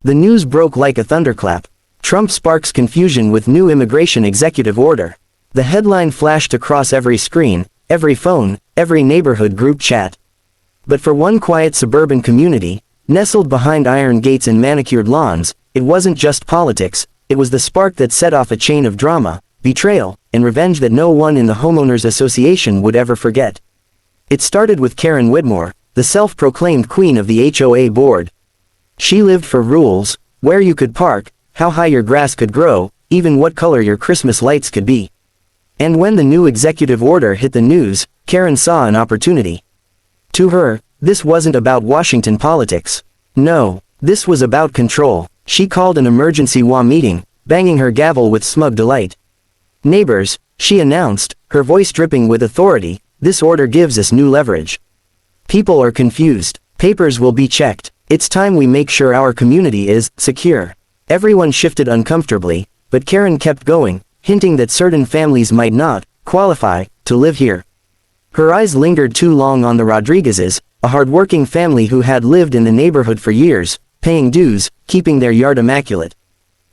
The news broke like a thunderclap. Trump sparks confusion with new immigration executive order. The headline flashed across every screen, every phone, every neighborhood group chat. But for one quiet suburban community, nestled behind iron gates and manicured lawns, it wasn't just politics, it was the spark that set off a chain of drama, betrayal, and revenge that no one in the homeowners association would ever forget. It started with Karen Whitmore, the self-proclaimed queen of the HOA board. She lived for rules, where you could park, how high your grass could grow, even what color your Christmas lights could be. And when the new executive order hit the news, Karen saw an opportunity. To her, this wasn't about Washington politics. No, this was about control. She called an emergency HOA meeting, banging her gavel with smug delight. "Neighbors," she announced, her voice dripping with authority, "this order gives us new leverage. People are confused. Papers will be checked. It's time we make sure our community is secure." Everyone shifted uncomfortably, but Karen kept going, hinting that certain families might not qualify to live here. Her eyes lingered too long on the Rodriguezes, a hardworking family who had lived in the neighborhood for years, paying dues, keeping their yard immaculate.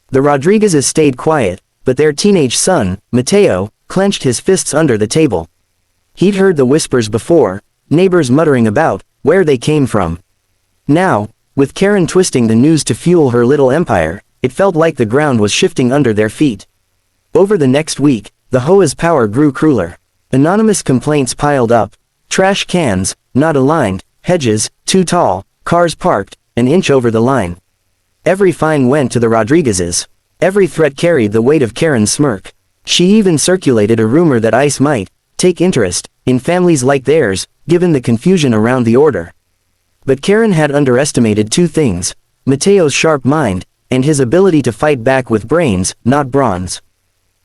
The Rodriguezes stayed quiet, but their teenage son, Mateo, clenched his fists under the table. He'd heard the whispers before, neighbors muttering about where they came from. Now, with Karen twisting the news to fuel her little empire, it felt like the ground was shifting under their feet. Over the next week, the HOA's power grew crueler. Anonymous complaints piled up. Trash cans, not aligned, hedges, too tall, cars parked, an inch over the line. Every fine went to the Rodriguezes. Every threat carried the weight of Karen's smirk. She even circulated a rumor that ICE might take interest in families like theirs, given the confusion around the order. But Karen had underestimated two things: Mateo's sharp mind, and his ability to fight back with brains, not bronze.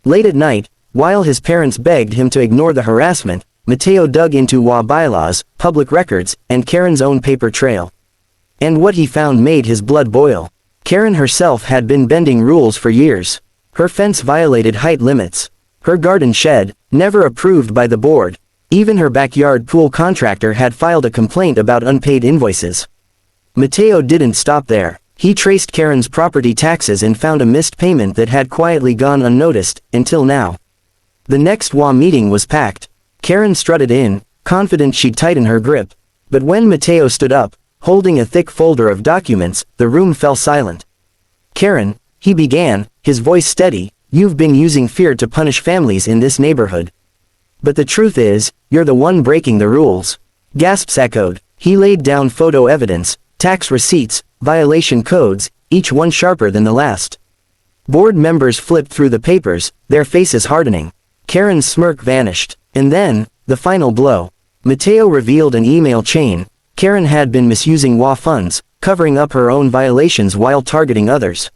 Late at night, while his parents begged him to ignore the harassment, Mateo dug into HOA bylaws, public records, and Karen's own paper trail. And what he found made his blood boil. Karen herself had been bending rules for years. Her fence violated height limits. Her garden shed, never approved by the board. Even her backyard pool contractor had filed a complaint about unpaid invoices. Mateo didn't stop there. He traced Karen's property taxes and found a missed payment that had quietly gone unnoticed, until now. The next HOA meeting was packed. Karen strutted in, confident she'd tighten her grip. But when Mateo stood up, holding a thick folder of documents, the room fell silent. "Karen," he began, his voice steady, "you've been using fear to punish families in this neighborhood. But the truth is, you're the one breaking the rules." Gasps echoed. He laid down photo evidence, tax receipts, violation codes, each one sharper than the last. Board members flipped through the papers, their faces hardening. Karen's smirk vanished. And then, the final blow. Mateo revealed an email chain. Karen had been misusing HOA funds, covering up her own violations while targeting others.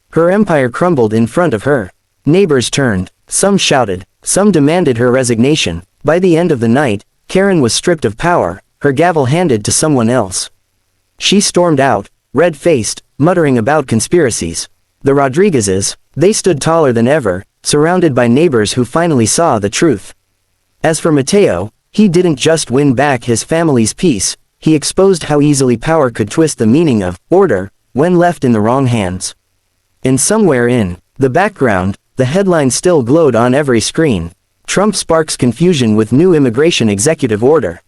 Her empire crumbled in front of her. Neighbors turned. Some shouted. Some demanded her resignation. By the end of the night, Karen was stripped of power, her gavel handed to someone else. She stormed out, red-faced, muttering about conspiracies. The Rodriguezes, they stood taller than ever, surrounded by neighbors who finally saw the truth. As for Mateo, he didn't just win back his family's peace, he exposed how easily power could twist the meaning of order when left in the wrong hands. And somewhere in the background, the headline still glowed on every screen: Trump sparks confusion with new immigration executive order.